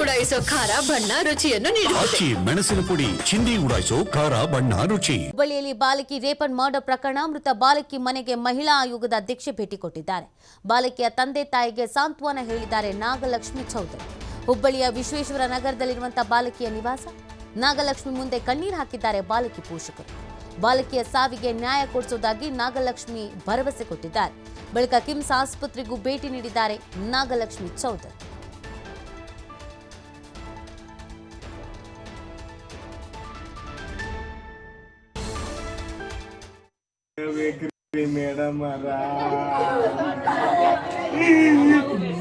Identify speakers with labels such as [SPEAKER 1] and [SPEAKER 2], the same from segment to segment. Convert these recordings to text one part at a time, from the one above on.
[SPEAKER 1] ಉಡಾಯಿಸೋ ಖಾರ ಬಣ್ಣ ರುಚಿಯನ್ನು ನೀಡುತ್ತದೆ.
[SPEAKER 2] ಮೆಣಸಿನ ಪುಡಿ ಚಿಂದಿ ಉಡಾಯಿಸೋ ಖಾರ ಬಣ್ಣ ರುಚಿ.
[SPEAKER 3] ಹುಬ್ಬಳ್ಳಿಯಲ್ಲಿ ಬಾಲಕಿ ರೇಪ್ ಅಂಡ್ ಮರ್ಡರ್ ಪ್ರಕರಣ. ಮೃತ ಬಾಲಕಿ ಮನೆಗೆ ಮಹಿಳಾ ಆಯೋಗದ ಅಧ್ಯಕ್ಷೆ ಭೇಟಿ ಕೊಟ್ಟಿದ್ದಾರೆ. ಬಾಲಕಿಯ ತಂದೆ ತಾಯಿಗೆ ಸಾಂತ್ವನ ಹೇಳಿದ್ದಾರೆ ನಾಗಲಕ್ಷ್ಮಿ ಚೌಧರಿ. ಹುಬ್ಬಳ್ಳಿಯ ವಿಶ್ವೇಶ್ವರ ನಗರದಲ್ಲಿರುವಂತಹ ಬಾಲಕಿಯ ನಿವಾಸ. ನಾಗಲಕ್ಷ್ಮಿ ಮುಂದೆ ಕಣ್ಣೀರು ಹಾಕಿದ್ದಾರೆ ಬಾಲಕಿ ಪೋಷಕರು. ಬಾಲಕಿಯ ಸಾವಿಗೆ ನ್ಯಾಯ ಕೊಡಿಸುವುದಾಗಿ ನಾಗಲಕ್ಷ್ಮಿ ಭರವಸೆ ಕೊಟ್ಟಿದ್ದಾರೆ. ಬಳಿಕ ಕಿಮ್ಸ್ ಆಸ್ಪತ್ರೆಗೂ ಭೇಟಿ ನೀಡಿದ್ದಾರೆ ನಾಗಲಕ್ಷ್ಮಿ ಚೌಧರಿ.
[SPEAKER 4] ಮೇಡಮ್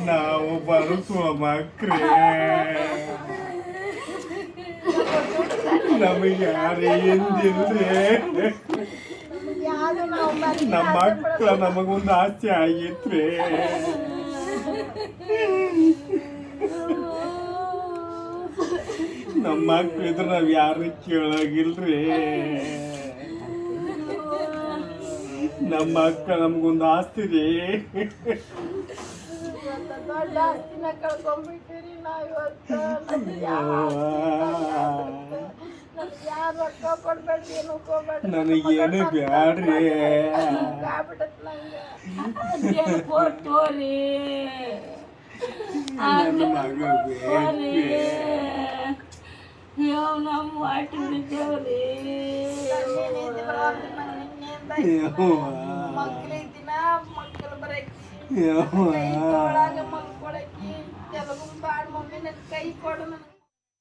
[SPEAKER 4] ನಾವು ಬರುಸುವ ಮಕ್ರೇ ನಮಗೆ ಯಾರೇ ಎಂದಿಲ್ರಿ ನಮ್ಮ ಮಕ್ಕಳ ನಮಗೊಂದು ಆಸೆ ಆಗಿತ್ರಿ. ನಮ್ಮ ಮಕ್ಳಿದ್ರೆ ನಾವ್ ಯಾರು ಕೇಳಾಗಿಲ್ರಿ. ನಮ್ಮ ಅಕ್ಕ ನಮ್ಗೊಂದು ಆಸ್ತಿ ರೀ.
[SPEAKER 5] ದೊಡ್ಡ ಆಸ್ತಿನ ಕಳ್ಕೊಂಡ್ಬಿಟ್ಟಿರಿ ನಾವು ಇವತ್ತು. ಯಾರು ರೊಕ್ಕ ಕೊಡ್ಬೇಡ್ರಿ, ಏನು ಕೊಡ್ಬೇಡ್ರಿ,
[SPEAKER 4] ನನಗೇನು ಬ್ಯಾಡ್ರಿ.
[SPEAKER 5] ಆಗ್ಬಿಟ್ಟತ್ ನಂಗೆ ಕೊಟ್ಟೋರಿ.
[SPEAKER 4] ನನ್ನ ಮಗ ಬೇಡ್ರಿ.
[SPEAKER 5] ನಮ್ಮ ವಾಟಿ ಬಿದ್ದೇವ್ರಿ. ಮಕ್ಕಳಿದ್ದೀನ ಮಕ್ಕಳು ಬರಕ್ಕಿ ಒಳಗ ಮಲ್ಕೊಳಕ್ಕಿ ಕೆಲವು ಬಾಡ್ ಮಮ್ಮಿ ನನ್ನ ಕೈ ಕೊಡು ನನಗೆ.